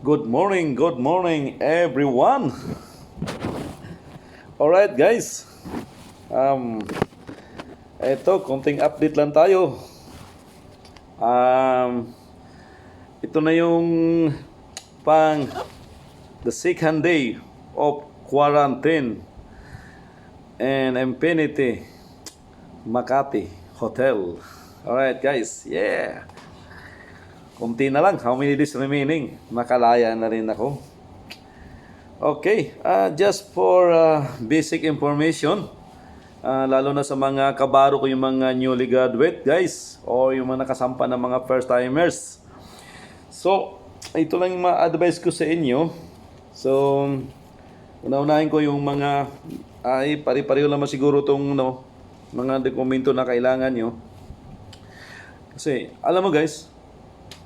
Good morning everyone. Alright guys, um, eto konting update lang tayo. Um, ito na yung pang the second day of quarantine and Infinity Makati Hotel. Alright guys, yeah. Kunti na lang, how many days remaining? Makalaya na rin ako. Okay, just for basic information, lalo na sa mga kabaro ko, yung mga newly graduate guys, or yung mga nakasampa ng mga first timers. So, ito lang yung ma-advise ko sa inyo. So, una-unahin ko yung mga, ay pari-pareho naman siguro itong mga dokumento na kailangan nyo. Kasi, alam mo guys,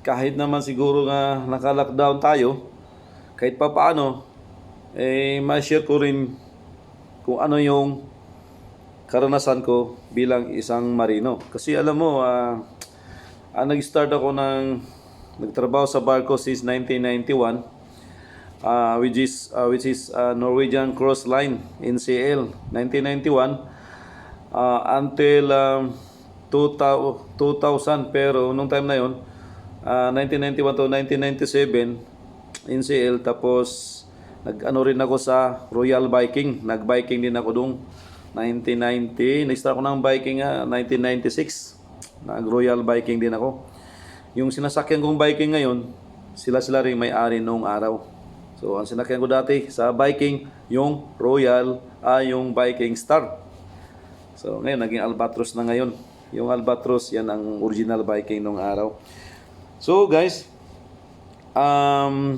kahit naman siguro nga naka-lockdown tayo, kahit pa paano, ma-share ko rin kung ano yung karanasan ko bilang isang marino. Kasi alam mo, nag-start ako nagtrabaho sa barko since 1991, which is Norwegian Cruise Line, NCL, 1991, until 2000, pero nung time na yon, 1991 to 1997 NCL, tapos nag-ano rin ako sa Royal Viking, nag-Viking din ako doon 1990, nag-start ako ng Viking 1996, nag-Royal Viking din ako. Yung sinasakyan kong Viking ngayon, sila rin may-ari nung araw. So ang sinakyan ko dati sa Viking, yung yung Viking Star. So ngayon naging Albatros na ngayon. Yung Albatros, yan ang original Viking nung araw. So guys, ano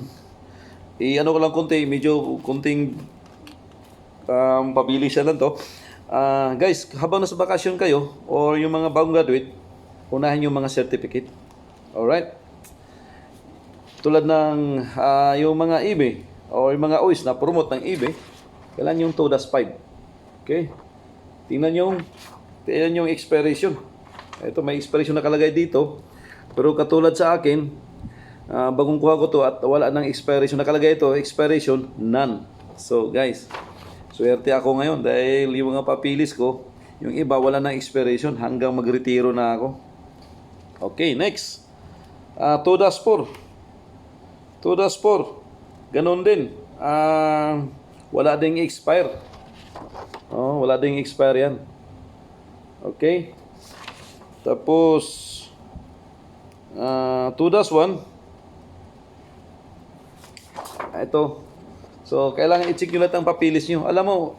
ko lang medyo konting pabilisan lang to. Guys, habang nasa bakasyon kayo or yung mga bagong graduate, unahin yung mga certificate. Alright? Tulad ng yung mga eBay or yung mga OIS na promote ng eBay, kailan yung TODAS 5. Okay? Tingnan yung expiration. Ito, may expiration nakalagay dito. Pero katulad sa akin, bagong kuha ko to at wala nang expiration. Nakalagay ito, expiration, none. So guys, swerte ako ngayon dahil yung mga papilis ko, yung iba wala nang expiration hanggang magretiro na ako. Okay, next. TODAS 4. TODAS 4. Ganon din. Wala ding expire. Wala ding expire yan. Okay. Tapos, TODAS 1. Ito. So, kailangan i-check nyo lahat ang papilis nyo. Alam mo,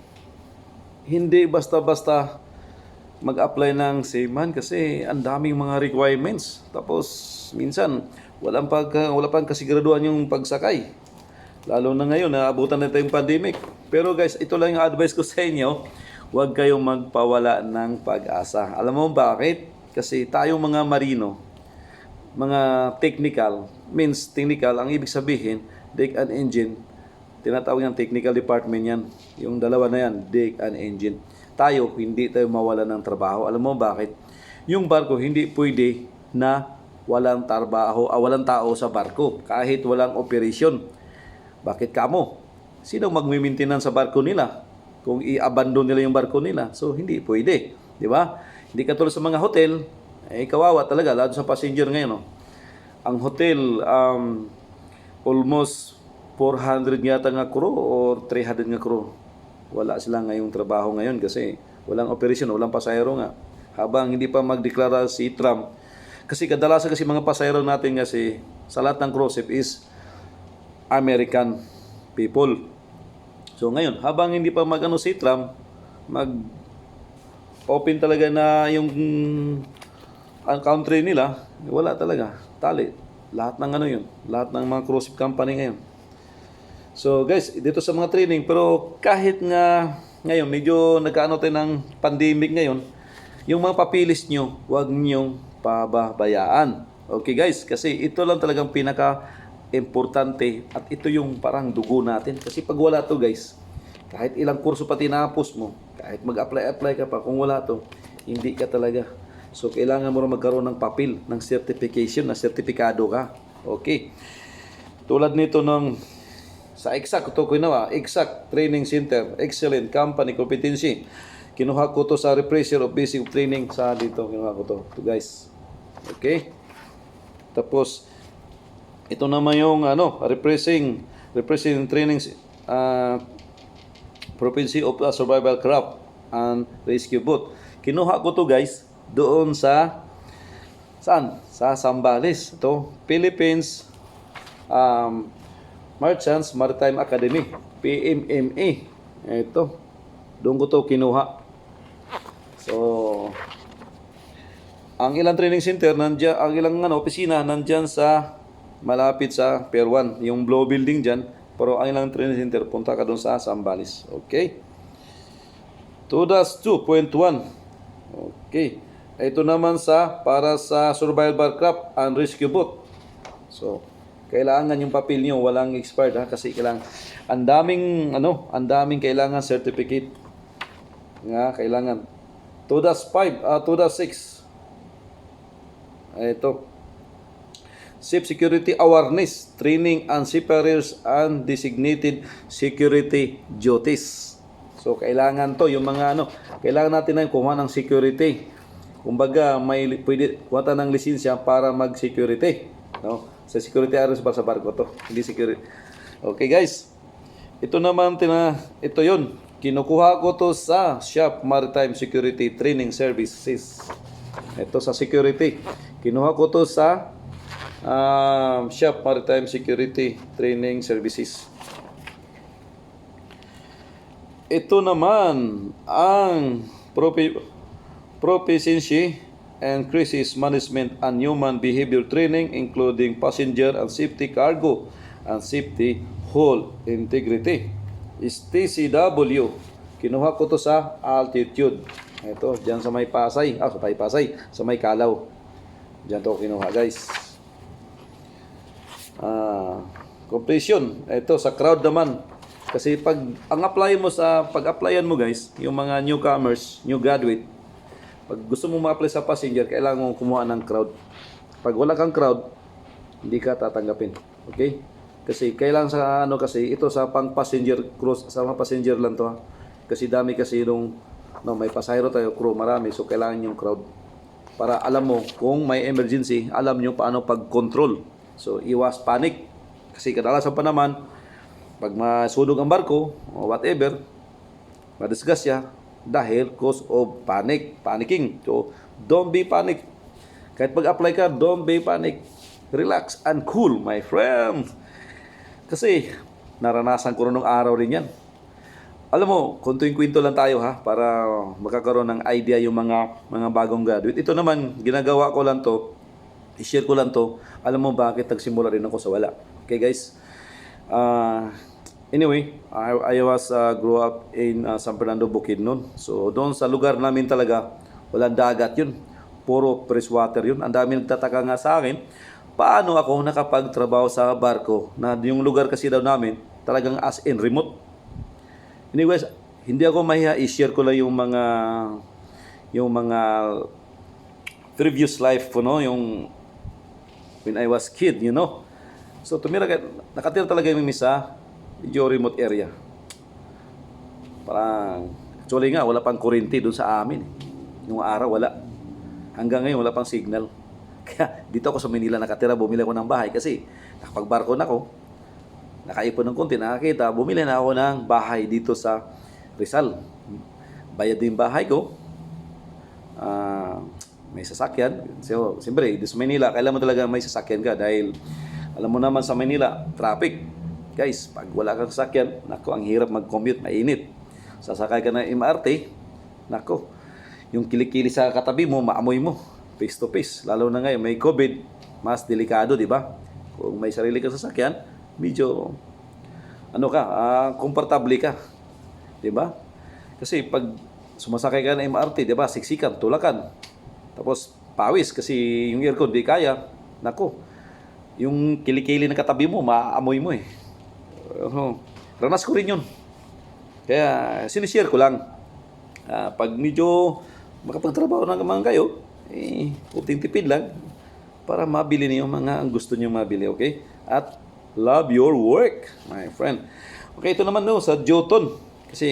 hindi basta-basta mag-apply ng seaman kasi ang daming mga requirements. Tapos, minsan, wala pang kasiguraduhan yung pagsakay. Lalo na ngayon, naabutan na tayong pandemic. Pero guys, ito lang yung advice ko sa inyo. Huwag kayong magpawala ng pag-asa. Alam mo bakit? Kasi tayong mga marino, mga technical, ang ibig sabihin, deck and engine, tinatawag ng technical department yan. Yung dalawa na yan, deck and engine. Tayo, hindi tayo mawala ng trabaho. Alam mo bakit? Yung barko, hindi pwede na walang trabaho, walang tao sa barko, kahit walang operation. Bakit kamo? Sino magmi-maintenance sa barko nila? Kung i-abandon nila yung barko nila, so hindi pwede. Di ba? Hindi katulad sa mga hotel, kawawa talaga, lalo sa passenger ngayon. Ang hotel, almost 400 yata nga crew or 300 nga crew. Wala sila ngayong trabaho ngayon kasi walang operation, walang pasahero nga. Habang hindi pa magdeklara si Trump. Kasi kadalasan kasi mga pasahero natin kasi sa lahat ng cruise ship is American people. So ngayon, habang hindi pa si Trump, open talaga na yung ang country nila, wala talaga. Tali. Lahat ng lahat ng mga cruise ship company ngayon. So guys, dito sa mga training, pero kahit nga ngayon, medyo nagkaano tayo ng pandemic ngayon, yung mga papilis nyo, huwag nyong pababayaan. Okay guys, kasi ito lang talagang pinaka-importante at ito yung parang dugo natin. Kasi pag wala to guys, kahit ilang kurso pa tinapos mo, kahit mag-apply ka pa, kung wala to, hindi ka talaga. So, kailangan mo rin magkaroon ng papel, ng certification, na sertipikado ka. Okay. Tulad nito ng sa exact ito ko na exact training center, excellent company competency. Kinuha ko to sa refresher of basic training sa dito, kinuha ko to guys. Okay? Tapos ito naman yung refreshing training proficiency of survival craft and rescue boat. Kinuha ko to guys doon sa saan? Sa Zambales. Ito, Philippines Merchants Maritime Academy, PMMA. Ito, doon ko to kinuha. So, ang ilang training center nandiyan, ang ilang opisina nandiyan sa malapit sa Pier 1, yung Blow Building diyan, pero ang ilang training center punta ka doon sa Zambales. Okay? 2-2.1. Okay. Ito naman para sa survival craft and rescue boat. So, kailangan yung papel niyo walang expired kasi kailangan ang daming kailangan certificate. Nga kailangan 2-6. Ito. Safe security awareness training and seafarers and designated security duties. So kailangan to yung mga kailangan natin na kumuha ng security. Kumbaga may pwede kuha ng lisensya para mag-security, no? Sa security areas para sa barko to, hindi security. Okay guys. Ito naman ito 'yon. Kinukuha ko to sa Shop Maritime Security Training Services. Ito sa security. Kinuha ko to sa Shop Maritime Security Training Services. Ito naman ang proficiency and crisis management and human behavior training including passenger and safety cargo and safety hull integrity. TCW. Kinuha ko to sa altitude. Ito, diyan sa may Pasay. Sa may Calao. Diyan to kinuha, guys. Completion. Ito sa crowd naman. Kasi pag-applyan mo guys, yung mga newcomers, new graduate, pag gusto mo ma-apply sa passenger, kailangan mo kumuha ng crowd. Pag wala kang crowd, hindi ka tatanggapin. Okay? Kasi kailangan kasi ito sa pang-passenger cruise, sa mga passenger lang to ha. Kasi dami kasi may pasahero tayo, crew, marami. So kailangan yung crowd. Para alam mo, kung may emergency, alam nyo paano pag-control. So iwas panic. Kasi kadalasan pa naman, pag masunog ang barko, o whatever, madisgrasya, dahil cause of panicking. So, don't be panic. Kahit pag-apply ka, don't be panic. Relax and cool, my friend. Kasi, naranasan ko nung araw rin yan. Alam mo, kuntuin-kwento lang tayo ha, para makakaroon ng idea yung mga bagong graduate. Ito naman, ginagawa ko lang to, i-share ko lang to. Alam mo bakit nagsimula rin ako sa wala. Okay guys? Anyway, I was grew up in San Fernando, Bukidnon. So doon sa lugar namin talaga, walang dagat yun. Puro freshwater yun. Ang dami nagtataka nga sa akin, paano ako nakapagtrabaho sa barko na yung lugar kasi daw namin talagang as in remote. Anyways, hindi ako mahiya, i-share ko lang yung mga previous life ko, no? Yung when I was kid, you know. So nakatira talaga yung sa medyo remote area. Parang actually nga wala pang kuryente doon sa amin. Yung araw wala. Hanggang ngayon wala pang signal. Kaya dito ako sa Manila nakatira, bumili ako ng bahay kasi nakapagbarko na ako. Nakaipon ng konti, nakakita, bumili na ako ng bahay dito sa Rizal. Bayad din bahay ko. May sasakyan. So, siyempre, dito sa Manila, kailangan mo talaga may sasakyan ka dahil alam mo naman sa Manila, traffic. Guys, pag wala kang sasakyan, nako, ang hirap mag-commute, mainit. Sasakay ka ng MRT, nako, yung kilikili sa katabi mo, maamoy mo, face to face. Lalo na ngayon, may COVID, mas delikado, di ba? Kung may sarili kang sasakyan, medyo, komportable ka. Di ba? Kasi pag sumasakay ka ng MRT, di ba, siksikan, tulakan. Tapos, pawis, kasi yung aircon, di kaya, nako, yung kilikili na katabi mo, maamoy mo eh. Ranas ko rin yun. Kaya sinishare ko lang. Pag medyo makapagtrabaho na naman kayo, puting tipid lang para mabili niyo mga gusto niyo mabili, okay? At Love your work, my friend. Okay, ito naman no, sa Jotun. Kasi,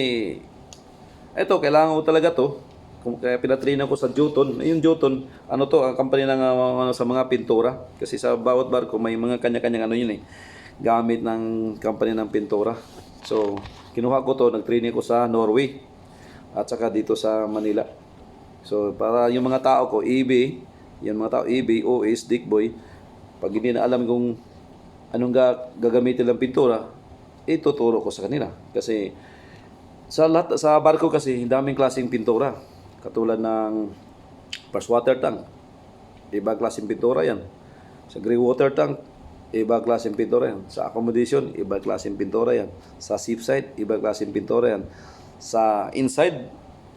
ito, kailangan ko talaga to. Kung kaya pinatrain ko sa Jotun. Yung Jotun, ano to, ang company ng ano, sa mga pintura. Kasi sa bawat barko, may mga kanya-kanyang ano yun eh. Gamit ng company ng pintura. So, kinuha ko to, nag-training ko sa Norway. At saka dito sa Manila. So, para yung mga tao ko, EB, yung mga tao, EB, OS, Dickboy, pag hindi na alam kung anong gagamitin ng pintura, ituturo ko sa kanila. Kasi sa lahat sa barko kasi daming klaseng pintura. Katulad ng first water tank, iba klaseng pintura yan. Sa gray water tank, iba klaseng pintura yan. Sa accommodation, iba klaseng pintura yan. Sa shipside, iba klaseng pintura yan. Sa inside,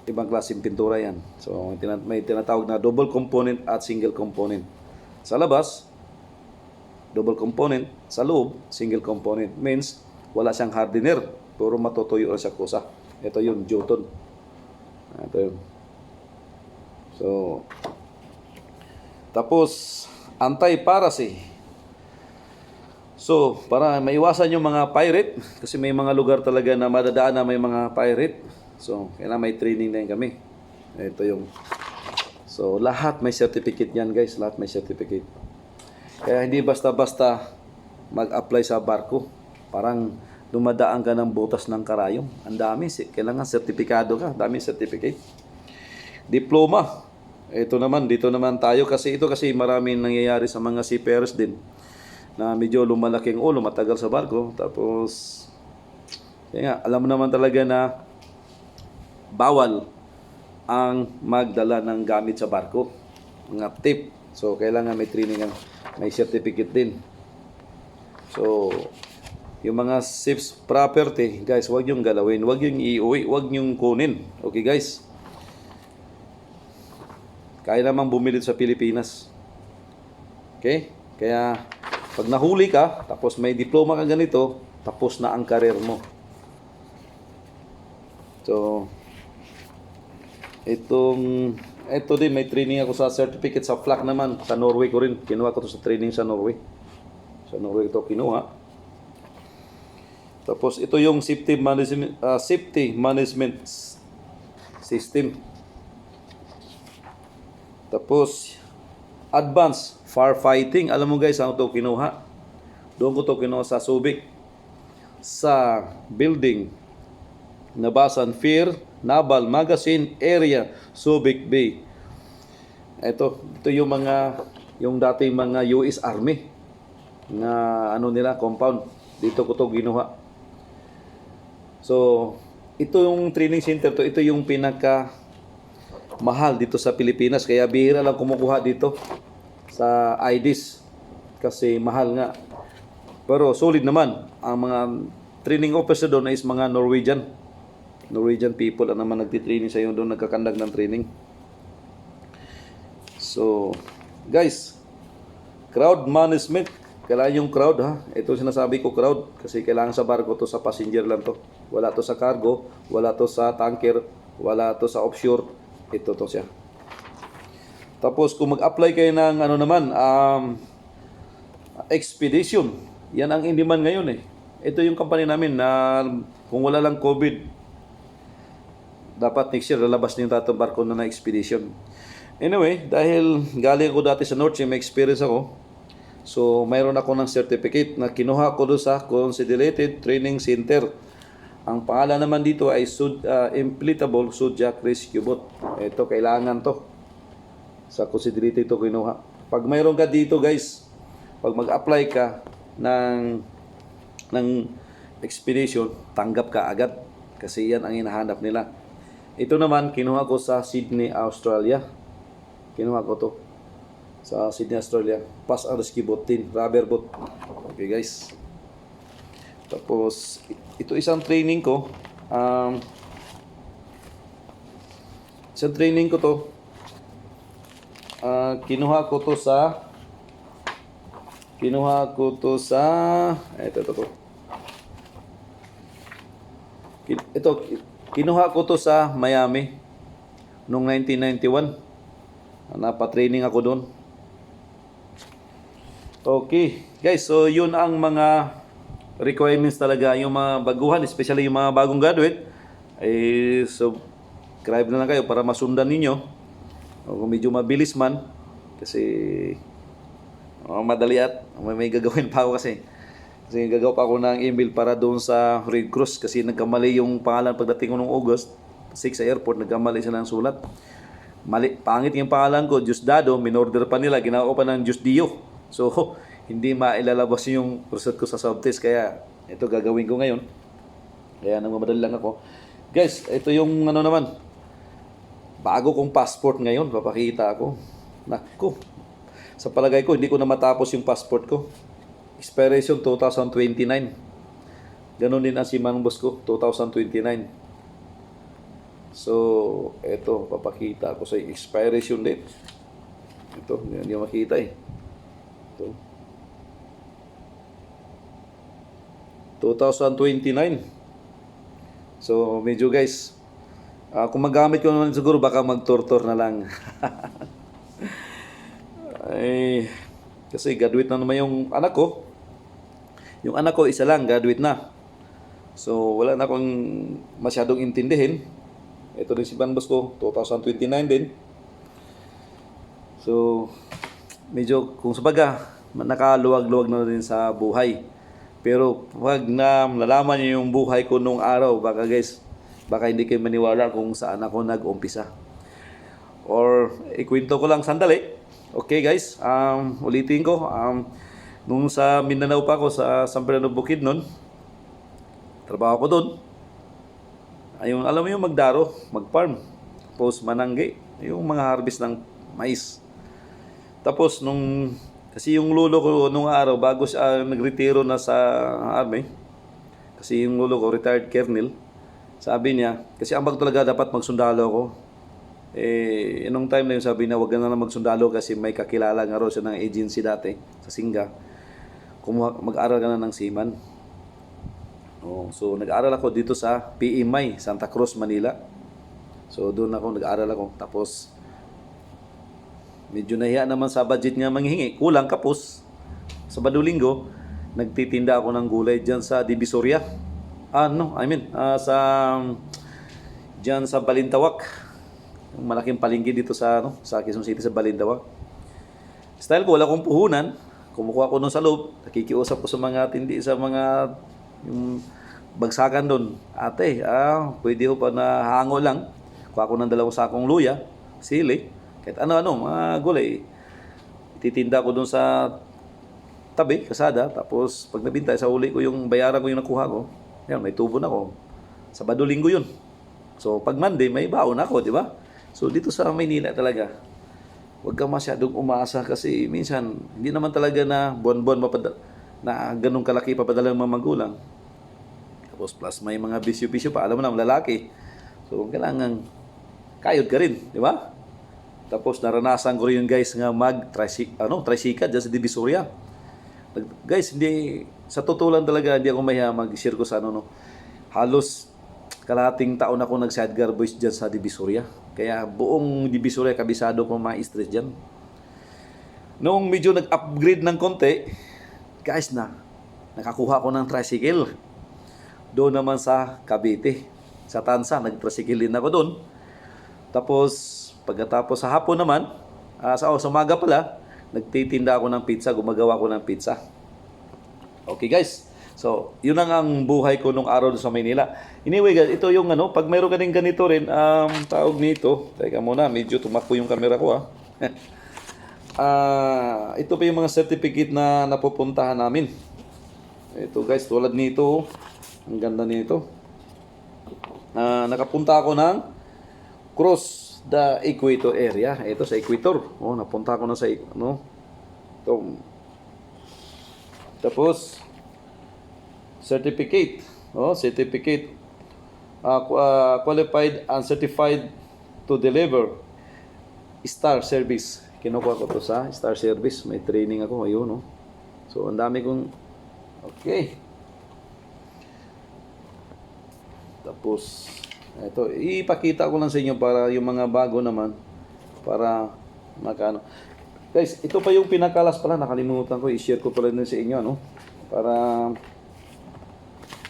ibang klaseng pintura yan. So may tinatawag na double component at single component. Sa labas, double component. Sa loob, single component. Means, wala siyang hardener. Puro matutuyo lang siya kusa. Ito yun, Jotun. Ito yun. So, tapos, anti-piracy. So, para maiwasan yung mga pirate, kasi may mga lugar talaga na madadaan na may mga pirate. So, kailangan may training na yun kami. Ito yung... So, lahat may certificate yan, guys. Lahat may certificate. Kaya hindi basta-basta mag-apply sa barko. Parang dumadaan ka ng butas ng karayom. Ang dami. Kailangan sertipikado ka. Dami certificate. Diploma. Ito naman, dito naman tayo. Kasi ito kasi maraming nangyayari sa mga seafarers din. Na medyo lumalaking ulo, matagal sa barko. Tapos, kaya nga, alam mo naman talaga na bawal ang magdala ng gamit sa barko. Mga tip. So, kailangan may training, may certificate din. So, yung mga ship's property, guys, wag yung galawin, wag yung iuwi, wag yung kunin. Okay, guys? Kaya naman bumili sa Pilipinas. Okay? Kaya, pag nahuli ka, tapos may diploma ka ganito, tapos na ang karir mo. So, ito din, may training ako sa certificate sa FLAC naman. Sa Norway ko rin. Kinuha ko to sa training sa Norway. Sa Norway ito kinuha. Tapos ito yung safety management system. Tapos advanced firefighting. Alam mo guys, ano ito kinuha? Doon ko ito kinuha sa Subic. Sa building Nabasan Fear Naval Magazine Area, Subic Bay. Ito yung dating mga US Army na ano nila, compound. Dito ko to ginawa. So, ito yung training center to, ito yung pinaka mahal dito sa Pilipinas. Kaya bihira lang kumukuha dito sa IDIS kasi mahal nga. Pero solid naman. Ang mga training officer doon is mga Norwegian people ang naman nagtitraining sa iyo doon, nagkakandag ng training. So, guys, crowd management. Kailangan yung crowd, ha? Ito sinasabi ko crowd kasi kailangan sa barko to, sa passenger lang to. Wala to sa cargo, wala to sa tanker, wala to sa offshore. Ito to siya. Tapos kung mag-apply kayo ng ano naman, expedition. Yan ang in-demand ngayon eh. Ito yung company namin na kung wala lang COVID, dapat next year lalabas na yung tatong barko na expedition. Anyway, dahil galing ako dati sa North Sea, may experience ako. So, mayroon ako ng certificate na kinuha ko doon sa Consolidated Training Center. Ang pangalan naman dito ay Inflatable Zodiac Rescue Boat. Ito, kailangan to. Sa Consolidated ito kinuha. Pag mayroon ka dito guys, pag mag-apply ka ng expedition, tanggap ka agad. Kasi yan ang hinahanap nila. Ito naman, kinuha ko sa Sydney, Australia. Kinuha ko to sa Sydney, Australia. Pass and rescue boat din, rubber boat. Okay guys. Tapos, ito isang training ko. Isang training ko to. Kinuha ko to sa kinuha ko to sa Miami noong 1991. Napa-training ako doon. Okay, guys, so yun ang mga requirements talaga, yung mga baguhan, especially yung mga bagong graduate. Subscribe na lang kayo para masundan ninyo. O kung medyo mabilis man, kasi madali at may gagawin pa ako kasi. Kasi gagawa pa ako ng email para doon sa Red Cross kasi nagkamali yung pangalan pagdating ko noong August 6 sa airport, nagkamali sila ng sulat. Mali, pangit yung pangalan ko, Diosdado, minorder pa nila, ginawa ko pa ng Diosdio. So, hindi mailalabas yung result ko sa subtest, kaya ito gagawin ko ngayon. Kaya nagmamadali lang ako. Guys, ito yung ano naman, bago kong passport ngayon, papakita ako. Naku, sa palagay ko, hindi ko na matapos yung passport ko. Expiration 2029. Ganon din ang si Manong Boss ko, 2029. So, ito, papakita ko sa expiration date. Ito, hindi mo makita eh. Ito. 2029. So, medyo guys, kung magamit ko naman siguro, baka mag-tortor na lang. Ay, kasi graduate na naman yung anak ko. Yung anak ko, isa lang, graduate na. So, wala na akong masyadong intindihin. Ito din si Manong Boss ko, 2029 din. So, medyo kung sabaga, nakaluwag-luwag na rin sa buhay. Pero pag nalaman niyo yung buhay ko nung araw, baka guys, baka hindi kayo maniwala kung saan ako nag-umpisa. Or, ikwento ko lang sandali. Okay guys, ulitin ko. Nung sa Mindanao pa ako, sa San Fernando Bukidnon, trabaho ko doon. Ayun, alam mo yung magdaro, mag-farm, tapos manangge, yung mga harvest ng mais. Tapos kasi yung lolo ko nung araw, bago siya nagretiro na sa army, kasi yung lolo ko, retired colonel, sabi niya, kasi ambag talaga dapat magsundalo ako. Nung time na yun, sabi niya, wag na lang magsundalo kasi may kakilala nga raw siya ng agency dati, sa Singa. Mag-aral ka na ng seaman. So, nag-aaral ako dito sa PMI, Santa Cruz, Manila. So, doon nag-aaral ako. Tapos, medyo nahiya naman sa budget nga manghihingi. Kulang kapos. Sa Linggo, nagtitinda ako ng gulay dyan sa Divisoria. Dyan sa Balintawak. Yung malaking palengke dito sa Quezon City sa Balintawak. Style ko, wala akong puhunan. Kumukuha ko nun sa loob. Nakikiusap ko sa mga tindi, sa mga yung bagsakan doon. Ate, pwede ko pa na hango lang. Kuha ko ng 2 sakong luya, sili, kahit ano-ano, mga gulay. Ititinda ko doon sa tabi, kasada. Tapos, pag nabintay, sa uli ko yung bayaran ko yung nakuha ko. Yan, may tubo na ako. Sabado, Linggo yun. So, pag Monday, may baon ako, di ba? So, dito sa Maynila talaga, huwag ka masyadong umasa kasi minsan, hindi naman talaga na buwan-buwan na ganun kalaki papadala ng mga magulang. Tapos plus may mga bisyo-bisyo pa, alam mo na, lalaki. So, kailangan kayod ka rin, di ba? Tapos naranasan ko rin yung guys nga tricycle dyan sa Divisoria. Guys, hindi, sa totoo lang talaga, hindi ako mahiya mag-share ko sa halos kalahating taon ako nag-sidecar boys dyan sa Divisoria. Kaya buong Divisoria, kabisado ko ma-stress dyan. Noong medyo nag-upgrade ng konti, guys nakakuha ko ng tricycle. Doon naman sa Cavite, sa Tansa, nag-tricycle din ako doon. Tapos, pagkatapos sa hapon naman, sa umaga pala, nagtitinda ako ng pizza, gumagawa ko ng pizza. Okay guys, so yun ang buhay ko nung araw sa Maynila. Anyway guys, ito yung pag mayroon ka din ganito rin, tawag nito, teka muna, medyo tumakbo yung camera ko ito pa yung mga certificate na napupuntahan namin. Ito guys, tulad nito, ang ganda nito. Nakapunta ako ng Cross the Equator area. Ito sa Equator. Napunta ako na sa Ito. Tapos certificate. Certificate. Qualified and certified to deliver Star Service. Kinukuha ko to sa Star Service. May training ako. Ayun, So, ang dami kong... Okay. Tapos, ito. Ipakita ko lang sa inyo para yung mga bago naman. Para makano. Guys, ito pa yung pinakalas pala, nakalimutan ko, i-share ko pala din sa inyo, no? Para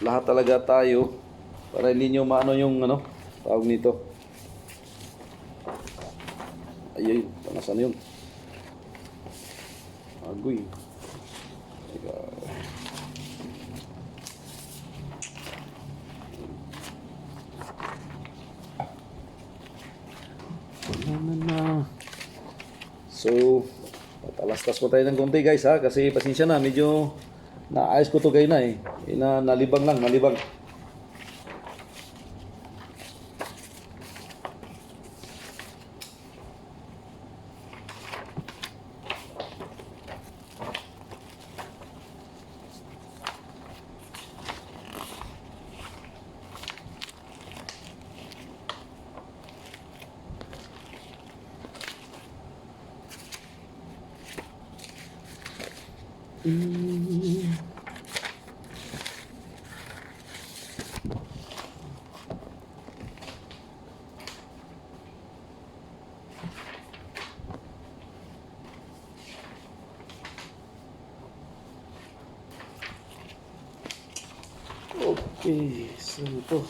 lahat talaga tayo, para hindi nyo maano yung, ano, tawag nito. Ayun, nasaan yun? Agoy. Teka. So, patalastas ko tayo ng konti guys ha, kasi pasensya na, medyo naayos ko to kayo na eh. Nalibang lang, nalibang. Okay, so ito.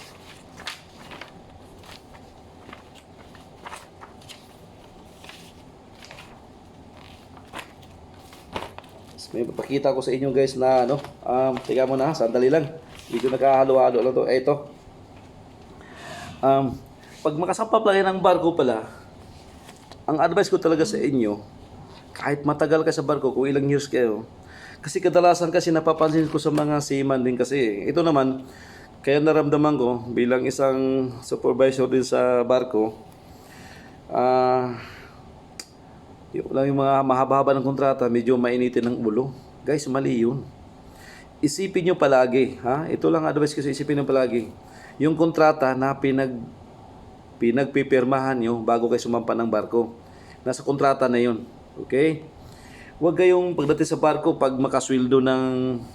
May papakita ko sa inyo guys na ano, teka mo na, sandali lang. Medyo nakahalo-halo lang to. Ito. Pag makasampap lang ng barko pala, ang advice ko talaga sa inyo, kahit matagal ka sa barko, kung ilang years kayo, kasi kadalasan kasi napapansin ko sa mga seaman din kasi, ito naman, kaya naramdaman ko bilang isang supervisor din sa barko, yung mga mahaba-haba ng kontrata, medyo mainitin ng ulo. Guys, mali yun. Isipin nyo palagi, ha? Ito lang advice ko sa isipin nyo palagi. Yung kontrata na pinagpipirmahan nyo bago kayo sumampa ng barko. Nasa kontrata na yun. Okay? Huwag kayong pagdating sa barko, pag makasweldo ng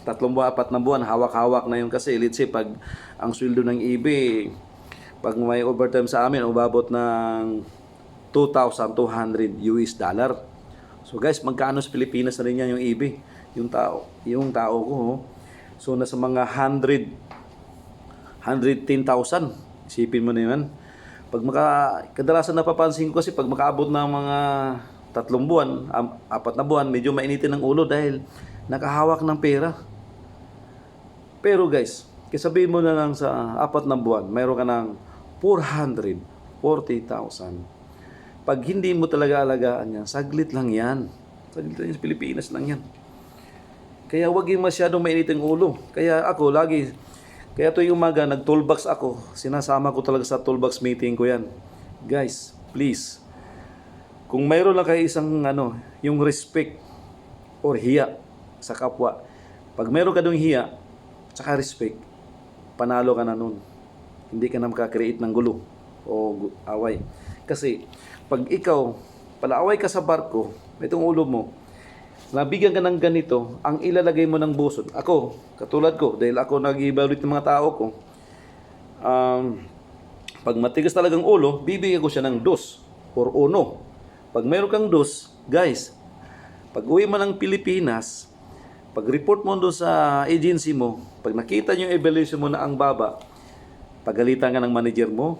3 buwan, 4 na buwan, hawak-hawak na yun kasi. Let's say, pag ang sweldo ng EB, pag may overtime sa amin, umabot ng $2,200 US dollar. So guys, magkano sa Pilipinas na rin yan yung EB? Yung tao ko. Oh. So nasa mga 110,000. Isipin mo na yun. Kadalasan napapansin ko kasi pag makaabot ng mga 3 buwan, 4 na buwan, medyo mainitin ng ulo dahil nakahawak ng pera. Pero guys, kasabihin mo na lang sa 4 na buwan, mayroon ka ng 440,000. Pag hindi mo talaga alagaan yan, saglit lang yan. Saglit lang yan, sa Pilipinas lang yan. Kaya huwag yung masyadong mainit ang ulo. Kaya ako kaya tuwing umaga, nag-toolbox ako. Sinasama ko talaga sa toolbox meeting ko yan. Guys, please, kung mayroon lang kayo isang yung respect or hiya sa kapwa, pag mayroon ka dong hiya, tsaka respect, panalo ka na nun. Hindi ka na makakreate ng gulo o away. Kasi, pag ikaw, palaaway ka sa barko, itong ulo mo, nabigyan ka ng ganito, ang ilalagay mo ng busod. Ako, katulad ko, dahil ako nag-evaluate ng mga tao ko, pag matigas talagang ulo, bibigyan ko siya ng 2 or 1. Pag mayroon kang 2, guys, pag uwi mo ng Pilipinas, pag report mo doon sa agency mo, pag nakita nyo yung evaluation mo na ang baba, pagalitan ka ng manager mo,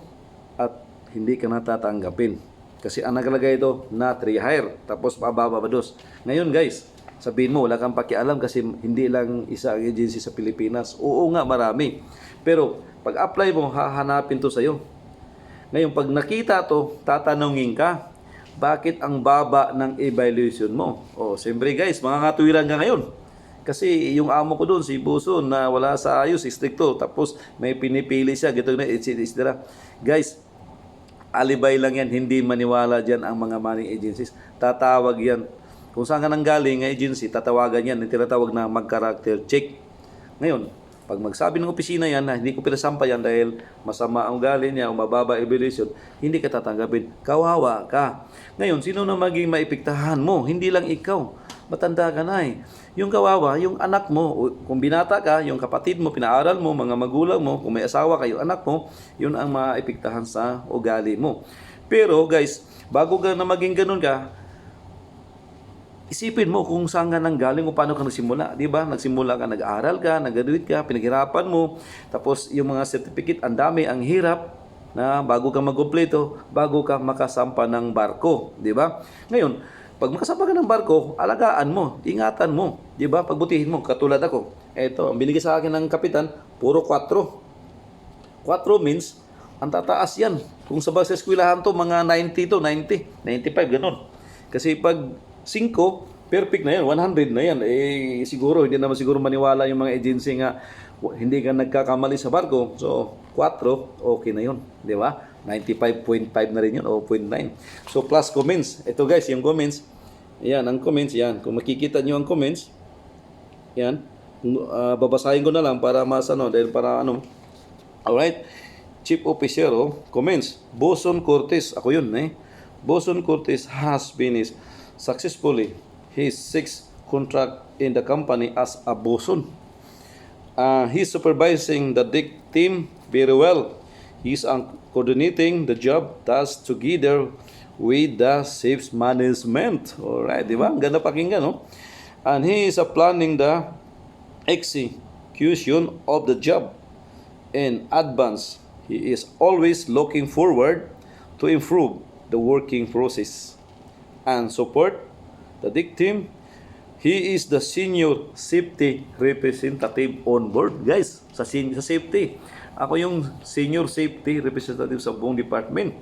at hindi ka natatanggapin. Kasi ang nakalagay ito, not rehire. Tapos pababa pa dos. Ngayon guys, sabihin mo, wala kang pakialam kasi hindi lang isa ang agency sa Pilipinas. Oo nga, marami. Pero pag apply mo, hahanapin to sa'yo. Ngayon, pag nakita to, tatanungin ka, bakit ang baba ng evaluation mo? O, siyempre guys, mga katuwiran ka ngayon. Kasi yung amo ko doon, si Buson, na wala sa ayos, stricto. Tapos may pinipili siya, gito na, etc. Guys, alibay lang yan, hindi maniwala dyan ang mga money agencies. Tatawag yan. Kung saan ka nang galing ng agency, tatawagan yan. Yung tinatawag na mag-character check. Ngayon, pag magsabi ng opisina yan na hindi ko pinasampa yan dahil masama ang galing niya o mababa evaluation, hindi ka tatanggapin. Kawawa ka. Ngayon, sino na maging maipiktahan mo? Hindi lang ikaw. Matanda ka na eh. Yung kawawa, yung anak mo, kung binata ka, yung kapatid mo, pinaaral mo, mga magulang mo, kung may asawa ka, yung anak mo, yun ang maipiktahan sa ugali mo. Pero guys, bago ka na maging ganun ka, isipin mo kung saan ka nanggaling o paano ka nagsimula, di ba? Nagsimula ka, nag-aaral ka, nag-graduate ka, pinaghirapan mo, tapos yung mga certificate, ang dami, ang hirap, na bago ka magkumpleto, bago ka makasampa ng barko, di ba? Ngayon, pag makasampa ka ng barko, alagaan mo, ingatan mo, di ba? Pagbutihin mo, katulad ako. Eto, ang binigay sa akin ng kapitan, puro 4. 4 means, ang tataas yan. Kung sa eskwelahan to, mga 90 to, 90, 95, ganun. Kasi pag 5, perfect na yan, 100 na yan. Eh, siguro, hindi naman siguro maniwala yung mga agency nga, hindi ka nagkakamali sa barko. So, 4, okay na yun. Di ba? 95.5 na rin yun, o 0.9. So, plus comments. Ito guys, yung comments. Yan, ang comments, yan. Kung makikita nyo ang comments, yan. Babasahin ko na lang para masano, dahil para ano. Alright. Chief Officer, comments. Boson Cortez, ako yun Boson Cortez has been successfully his 6th contract in the company as a boson. He's supervising the deck team very well. He's coordinating the job tasks together with the ship's management. Alright, di ba? Ang ganda pakinggan, no? And he is planning the execution of the job in advance. He is always looking forward to improve the working process and support the deck team. He is the senior safety representative on board. Guys, sa safety, ako yung senior safety representative sa buong department.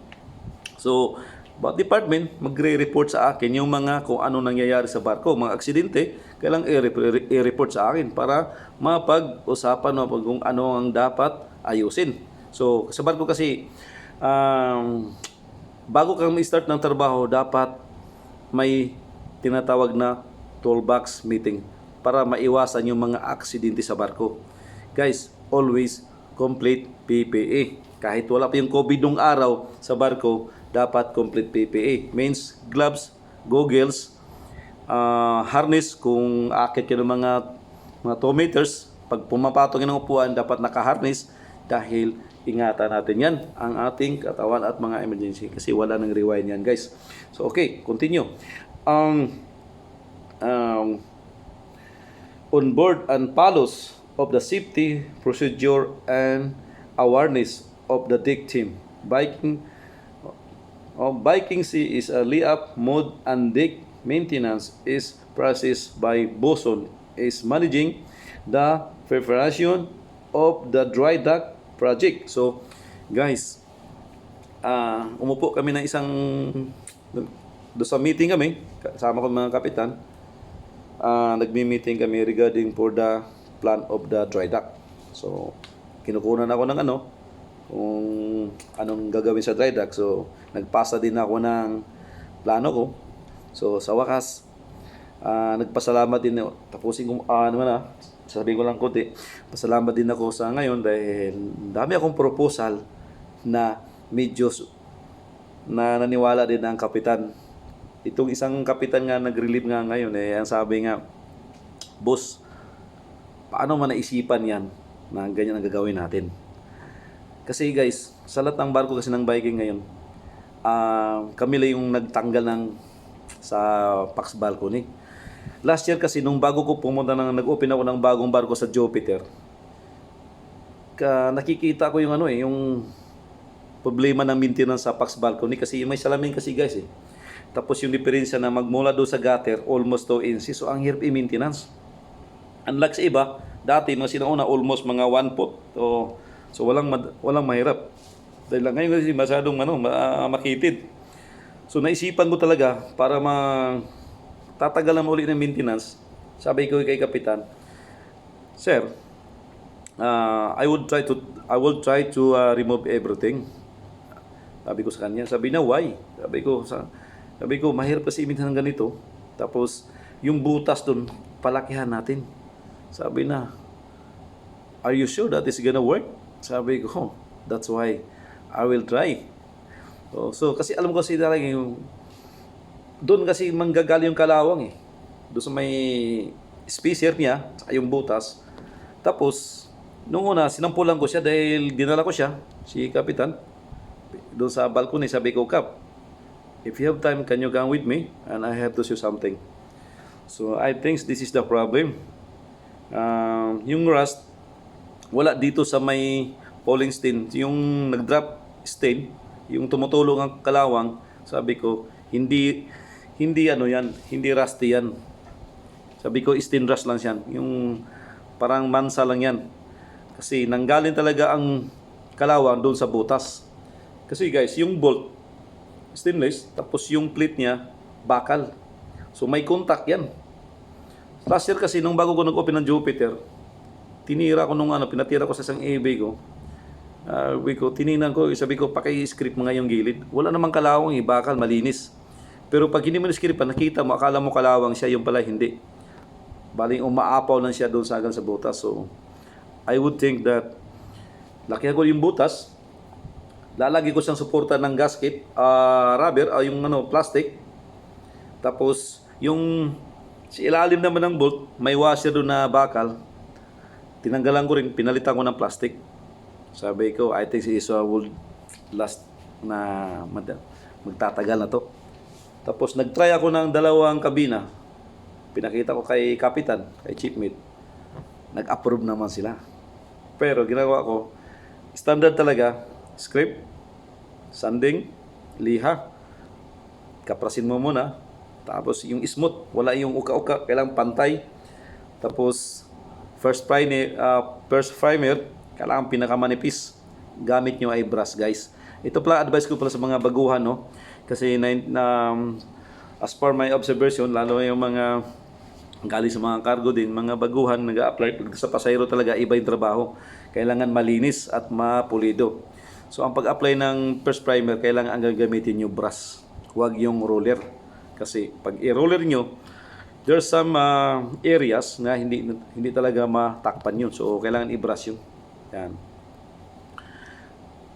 So, bawat department magre-report sa akin yung mga kung ano nangyayari sa barko, mga aksidente, kailang i-report sa akin para mapag-usapan kung ano ang dapat ayusin. So, sa barko kasi, bago kang start ng trabaho, dapat may tinatawag na toolbox meeting para maiwasan yung mga aksidente sa barko. Guys, always complete PPE. Kahit wala pa yung COVID nung araw sa barko, dapat complete PPE. Means gloves, goggles, harness kung akit ka ng mga 2 meters. Pag pumapatong ng upuan, dapat naka-harness dahil ingatan natin yan, ang ating katawan at mga emergency. Kasi wala nang rewind yan, guys. So, okay, continue. On board and follows of the safety procedure and awareness of the deck team. Viking Sea is a lay-up mode and deck maintenance is processed by boson is managing the preparation of the dry dock project. So, guys, umupo kami ng isang doon sa meeting kami, kasama ko mga kapitan, nagmi-meeting kami regarding for the plan of the dry dock. So, kinukunan ako ng kung anong gagawin sa dry dock. So, nagpasa din ako ng plano ko. So, sa wakas, nagpasalamat din, tapusin ko, sabihin ko lang konti, pasalamat din ako sa ngayon dahil dami akong proposal na medyo na naniwala din ang kapitan. Itong isang kapitan nga nag-relieve nga ngayon ang sabi nga, boss, paano man naisipan yan na ganyan ang gagawin natin? Kasi guys, sa lahat ng barko kasi ng Viking ngayon, kami lang yung nagtanggal sa Pax Balcony. Last year kasi nung bago ko pumunta nag-open ako ng bagong barko sa Jupiter, nakikita ko yung yung problema ng maintenance sa Pax Balcony kasi may salamin kasi guys Tapos yung diferensya na magmula doon sa gutter almost 2 inches. So ang hirap i-maintenance. Unlike sa iba, dati mga sinauna almost mga 1 foot. So walang mahirap. Dahil lang ngayon kasi masyadong makitid. So naisipan ko talaga para tatagalan ulit ng maintenance. Sabi ko kay kapitan, Sir, I will try to remove everything. Sabi ko sa kanya. Sabi na, why? Sabi ko, mahirap kasi imintan ng ganito. Tapos, yung butas doon, palakihan natin. Sabi na, are you sure that is gonna work? Sabi ko, that's why I will try. So kasi alam ko kasi talaga doon kasi manggagali yung kalawang Doon sa may spacer niya, yung butas. Tapos, nung una, sinampulan ko siya dahil dinala ko siya, si Kapitan, doon sa balcony. Sabi ko, Kap, if you have time, can you come with me? And I have to show something. So I think this is the problem. Yung rust, wala dito sa may polling stain. Yung nag-drop stain, yung tumutulong ang kalawang, sabi ko, hindi ano yan, hindi rusty yan. Sabi ko, stain rust lang yan. Yung parang mansa lang yan. Kasi nanggaling talaga ang kalawang doon sa butas. Kasi guys, yung bolt, stainless, tapos yung plate niya, bakal. So may contact yan. Last year kasi, nung bago ko nag-open ng Jupiter, tinira ko nung pinatira ko sa isang eBay ko. Tininan ko, sabi ko, paki-script mo nga yung gilid. Wala namang kalawang, bakal, malinis. Pero pag hindi mo na-script, nakita mo, akala mo kalawang siya, yung pala hindi. Baling umaapaw lang siya doon sa agan sa butas. So, I would think that, lakihan ko yung butas, lalagi ko siyang suporta ng gasket, rubber, yung plastic. Tapos, yung sa ilalim naman ng bolt, may washer doon na bakal. Tinanggalan ko rin, pinalitan ko ng plastic. Sabi ko, I think this will last na magtatagal na to. Tapos nag-try ako ng dalawang kabina. Pinakita ko kay Kapitan, kay Chiefmate. Nag-approve naman sila. Pero ginawa ko, standard talaga, script, sanding, liha. Kaprasin mo muna. Tapos yung smooth, wala yung uka-uka, kailangan pantay. Tapos first primer, kailangan pinakamanipis. Gamit nyo ay brush, guys. Ito pala advice ko pala sa mga baguhan, no? Kasi as per my observation, lalo yung mga galing sa mga cargo din, mga baguhan nag-a-apply sa pasayro talaga, iba yung trabaho. Kailangan malinis at mapulido. So ang pag-apply ng first primer, kailangan ang gagamitin nyo brush, huwag yung roller. Kasi pag i-roller nyo, there's some areas na hindi talaga matakpan yun. So kailangan i-brush yun. Yan.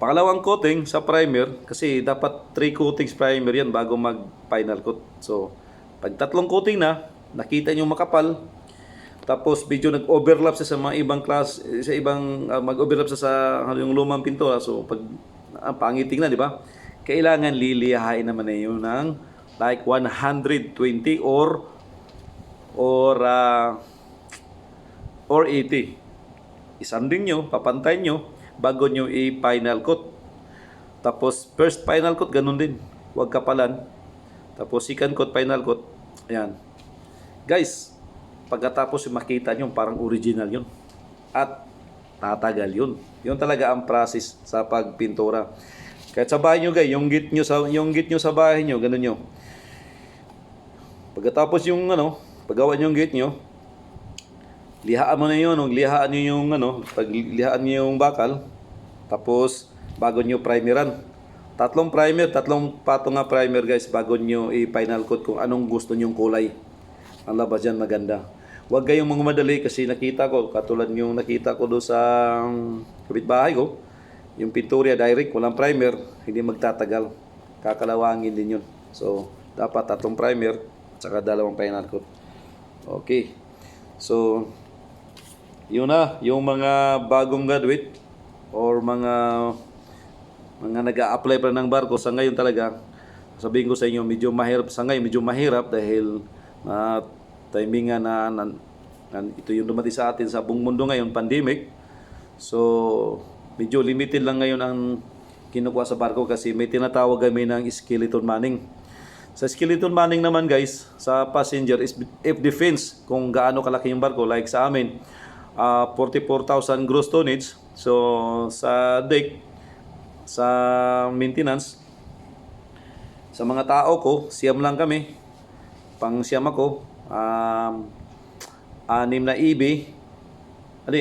Pangalawang coating sa primer, kasi dapat 3 coatings primer yan bago mag-final coat. So pag 3 coating na, nakita nyo makapal, tapos medyo nag-overlap sa mga ibang class, sa ibang mag-overlap sa yung lumang pintura. So pag ang pangiting na, di ba? Kailangan lilihain naman na yun ng like 120 or 80. Isanding nyo, papantayin nyo bago nyo i-final coat. Tapos first final coat, ganun din. Huwag kapalan. Tapos second coat, final coat. Ayan. Guys, pagkatapos makita nyo, parang original yun. At tatagal yun. Yun talaga ang process sa pagpintura. Kahit sa bahay nyo, guys, yung git nyo sa bahay nyo, ganun nyo. Pagkatapos yung paggawa nyo yung gate nyo, lihaan mo na yun, lihaan nyo yung paglihaan nyo yung bakal, tapos bago nyo primeran. 3 primer, 3 patong nga primer, guys, bago nyo i-final coat kung anong gusto nyong kulay. Ang labas yan maganda. Huwag kayong mga madali kasi nakita ko, katulad yung nakita ko doon sa kapitbahay ko, yung pinturya direct, walang primer, hindi magtatagal. Kakalawangin din yun. So, dapat 3 primer, saka 2 final coat. Okay. So, yun na, yung mga bagong graduate or mga nag-a-apply pa ng barko sa ngayon talaga, sabihin ko sa inyo, medyo mahirap dahil timingan na ito yung dumating sa atin sa buong mundo ngayon, pandemic. So, medyo limited lang ngayon ang kinukuha sa barko kasi may tinatawag kami ng skeleton manning. Sa skeleton manning naman, guys, sa passenger is if defense kung gaano kalaki yung barko. Like sa amin, 44,000 gross tonnage. So sa deck, sa maintenance, sa mga tao ko, siyam lang kami. Pang siyam ako, 6 na EB, 5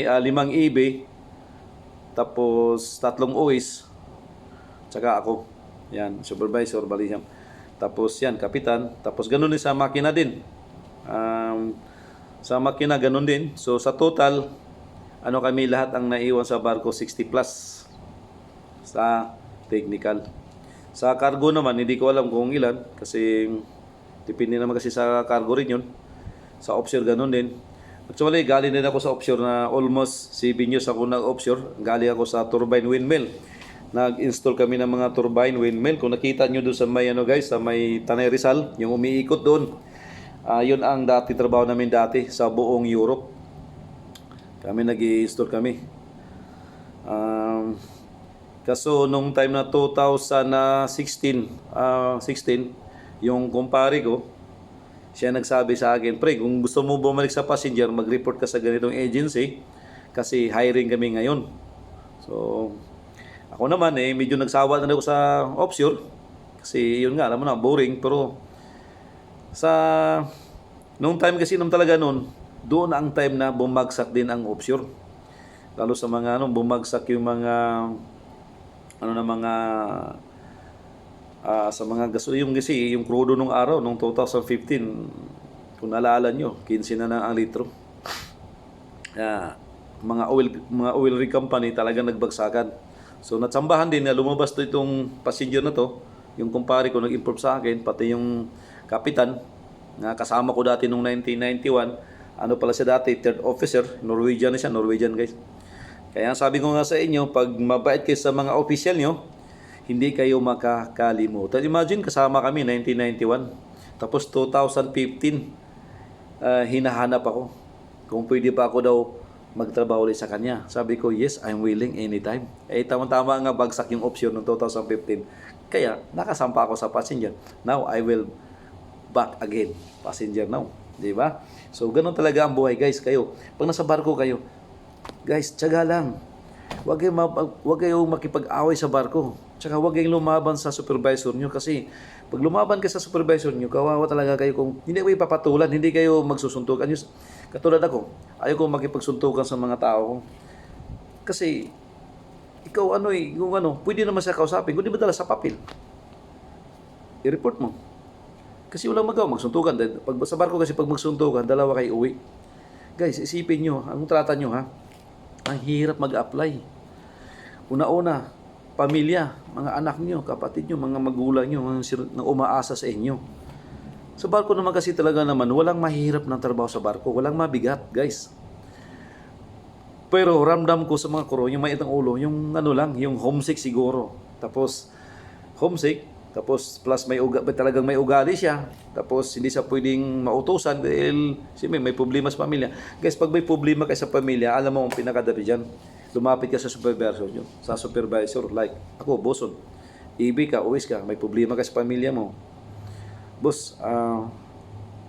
EB, tapos 3 OIS, tsaka ako. Yan, supervisor, bali. Tapos yan, kapitan. Tapos ganun din sa makina din. Sa makina ganun din. So sa total, kami lahat ang naiwan sa barko, 60 plus sa technical. Sa cargo naman, hindi ko alam kung ilan kasi depende naman kasi sa cargo rin yun. Sa offshore ganun din. Actually, galing din ako sa offshore na almost 7 years ako nag-offshore. Galing ako sa turbine windmill. Nag-install kami ng mga turbine windmill. Kung nakita nyo doon sa may guys, sa may Tanay Rizal, yung umiikot doon. Yun ang dati trabaho namin dati sa buong Europe. Kami nag-i-install kami. Kaso nung time na 2016, 16, yung kumpare ko, siya nagsabi sa akin, pre, kung gusto mo bumalik sa passenger, mag-report ka sa ganitong agency kasi hiring kami ngayon. So, ako naman medyo nagsawa na ako sa offshore kasi yun nga, alam mo na, boring. Pero sa nung time kasi nung talaga noon, doon ang time na bumagsak din ang offshore. Lalo sa mga bumagsak yung mga sa mga yung kasi yung crudo nung araw nung 2015, kung naalala nyo, 15 na ang litro. Mga oil rig company talagang nagbagsakan. So natsambahan din na lumabas to itong passenger na to. Yung kumpare ko nag-improve sa akin, pati yung kapitan na kasama ko dati nung 1991. Ano pala siya dati, third officer, Norwegian na siya, Norwegian guys. Kaya sabi ko nga sa inyo, pag mabait kayo sa mga official nyo, hindi kayo makakalimutan. Imagine, kasama kami 1991. Tapos 2015, hinahanap ako kung pwede pa ako daw magtrabaho ulit sa kanya. Sabi ko, yes, I'm willing anytime. Tama-tama nga bagsak yung option noong 2015. Kaya, nakasampa ako sa passenger. Now, I will back again. Passenger now. Diba? So, ganun talaga ang buhay, guys. Kayo, pag nasa barko kayo, guys, tiyaga lang. Huwag kayong makipag-away sa barko. Tsaka huwag kayong lumaban sa supervisor nyo kasi pag lumaban kayo sa supervisor nyo, kawawa talaga kayo kung hindi kayo papatulan, hindi kayo magsusuntukan. Katulad ako, ayaw ko makipagsuntukan sa mga tao. Kasi ikaw pwede naman siya kausapin, kung di madala sa papel, i-report mo. Kasi walang magawa, magsuntukan. Pag sa barko kasi pag magsuntukan, dalawa kayo uwi. Guys, isipin nyo, ang trata nyo ha, ang hirap mag-apply. Una-una, pamilya, mga anak nyo, kapatid nyo, mga magulang nyo, mga umaasa sa inyo. Sa barko naman kasi talaga naman, walang mahirap ng trabaho sa barko, walang mabigat, guys. Pero ramdam ko sa mga kuro, yung mait ang ulo, yung yung homesick siguro. Tapos, homesick, tapos plus talagang may ugali siya. Tapos hindi siya pwedeng mautusan dahil siyempre may problema sa pamilya. Guys, pag may problema kayo sa pamilya, alam mo ang pinakadabi dyan. Lumapit ka sa supervisor nyo. Sa supervisor, like ako, boson. Ibi ka, uwis ka, may problema ka sa pamilya mo. Boss,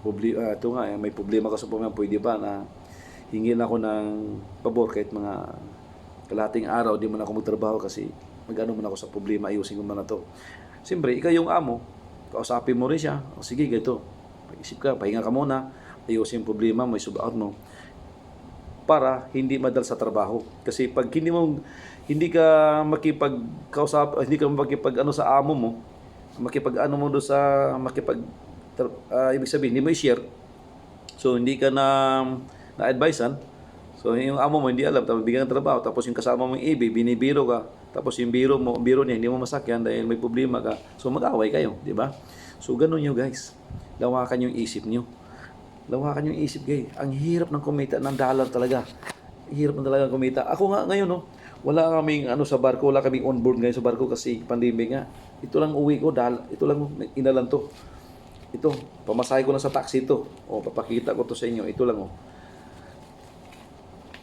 ito nga, may problema ka sa pamilya, pwede ba na hingin ako ng pabor kahit mga kalahating araw, di man ako magtrabaho kasi mag-ano man ako sa problema, ayusin ko man na to. Siyempre, ikaw yung amo, kausapin mo rin siya. O sige, ganito. Pag-isip ka, pahinga ka muna, ayusin yung problema mo, isubaot mo. Para hindi madal sa trabaho. Kasi pag hindi ka makipag-kausap, hindi ka makipag-ano sa amo mo, makipag-ano mo doon sa, ibig sabihin, hindi mo i-share. So, hindi ka na-advisean. So, yung amo mo hindi alam, tapos bigyan ng trabaho, tapos yung kasama mo yung binibiro ka, tapos yung biro niya hindi mo masakyan dahil may problema ka. So, mag-away kayo, di ba? So, ganun nyo guys. Lawakan yung isip nyo. Lawakan yung isip guys. Ang hirap ng kumita ng dollar talaga. Hirap na talaga kumita. Ako nga ngayon, wala kaming sa barko, wala kaming on board ngayon sa barko kasi pandemic nga. Ito lang uwi ko, ito lang inalan to. Ito, pamasahe ko na sa taxi ito. Papakita ko to sa inyo. Ito lang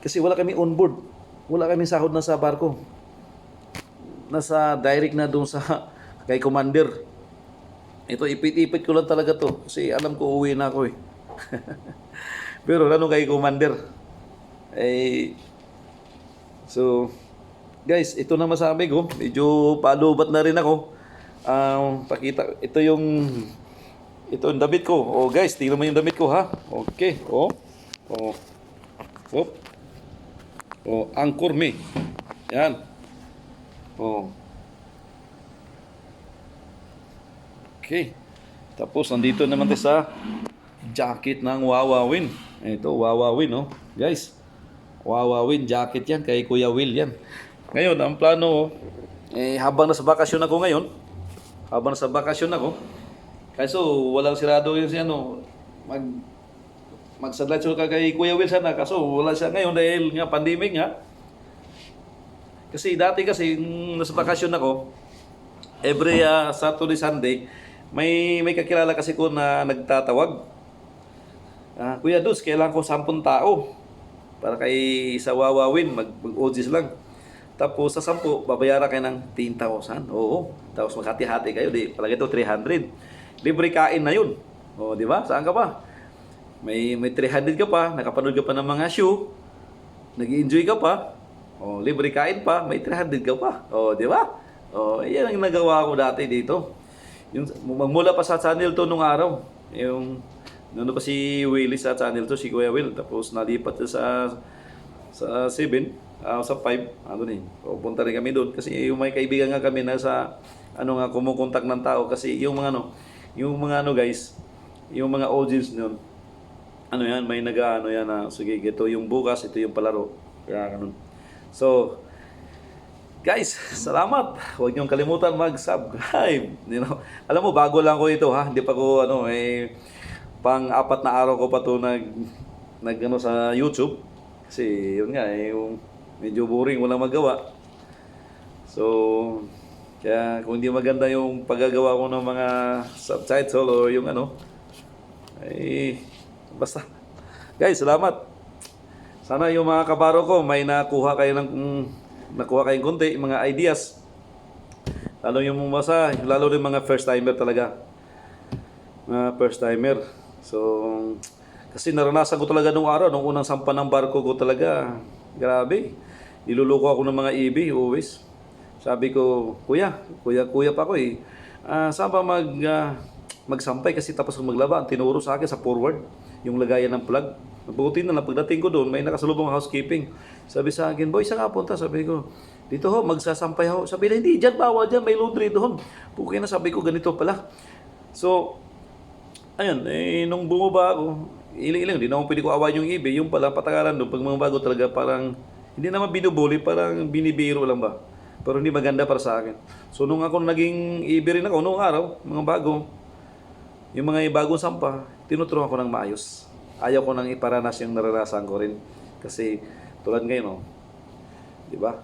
Kasi wala kami on board. Wala kami sahod na sa barko. Nasa direct na doon sa kay commander. Ito, ipit-ipit ko lang talaga to. Kasi alam ko uwi na ako Pero ano kay commander? So, guys, ito na masabi ko. Medyo palubat na rin ako. Pakita, ito yung damit ko. Guys, tingnan mo yung damit ko ha. Okay. Angkor me. Yan. Okay. Tapos, nandito naman tayo sa jacket ng Wawawin. Ito, Wawawin, Guys, Wawawin jacket yan. Kay Kuya Will yan. Ngayon, ang plano, habang nasa bakasyon ako ngayon, kaso walang sirado yun siya, mag-satellite ka kay Kuya Will sana. Kaso wala siya ngayon dahil nga pandemic nga. Kasi dati nasa bakasyon ako, every Saturday, Sunday, may kakilala kasi ko na nagtatawag. Kuya Dus, kailangan ko 10 tao para kay sa Wawawin, mag-OGs lang. Tapos sa 10, babayaran kayo ng 10,000. Oo. Tapos maghati-hati kayo, di palagi ito 300. Libre kain na yun. O, di ba? Saan ka pa? May 300 ka pa, nakapanood ka pa ng mga show, nag-enjoy ka pa, o libre kain pa, may 300 ka pa. O, di ba? O, yan ang nagawa ko dati dito. Yung magmula pa sa Channel 2 nung araw. Yung nandun pa si Willie sa Channel 2, si Kuya Will. Tapos nalipat siya sa 7, sa 5, ano din. Pupunta rin kami doon kasi yung may kaibigan nga kami na sa kumukontak ng tao kasi yung mga guys, yung mga audience noon. Yan, may yan na sige, ito yung bukas, ito yung palaro. Kaya ganun. So, guys, salamat. Huwag niyong kalimutan mag-subscribe. Alam mo, bago lang ko ito ha. Hindi pa ko pang-4 na araw ko pa to nag sa YouTube. Kasi yun nga yung medyo boring, walang magawa. So, kaya kung hindi maganda yung paggagawa ko ng mga subtitle o yung basta. Guys, salamat. Sana yung mga kabaro ko may nakuha kayong konti, mga ideas. Lalo yung mumasa, lalo yung mga first timer talaga. Mga first timer. So, kasi naranasan ko talaga nung araw, nung unang sampa ng barko ko talaga. Grabe. Niluloko ako ng mga EB always. Sabi ko, kuya pa ako eh. Saan ba magsampay kasi tapos kung maglaba, tinuro sa akin sa forward yung lagayan ng plug. Mabuti na lang pagdating ko doon, may nakasalubong housekeeping. Sabi sa akin, boy, saan ka punta? Sabi ko, dito ho, magsasampay ho. Sabi na, hindi, dyan, bawal dyan, may laundry doon. Puki na, sabi ko, ganito pala. So, ayun, nung bumaba ako, iling-iling, hindi naman pwede ko awayin yung eBay. Yung pala, patakaran doon, pag mga bago talaga, parang, hindi naman binubuli, parang binibiro lang ba. Pero hindi maganda para sa akin. So, nung ako naging eBay rin ako, nung araw, mga bago, yung mga bagong sampa, tinuturuan ko ng maayos. Ayaw ko nang iparanas yung naranasan ko rin. Kasi tulad ngayon, di ba?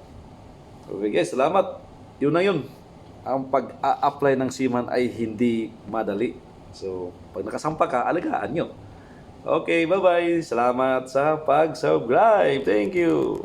Okay guys, salamat. Yun na yun. Ang pag-a-apply ng seaman ay hindi madali. So, pag nakasampa ka, alagaan nyo. Okay, bye-bye. Salamat sa pag-subscribe. Thank you.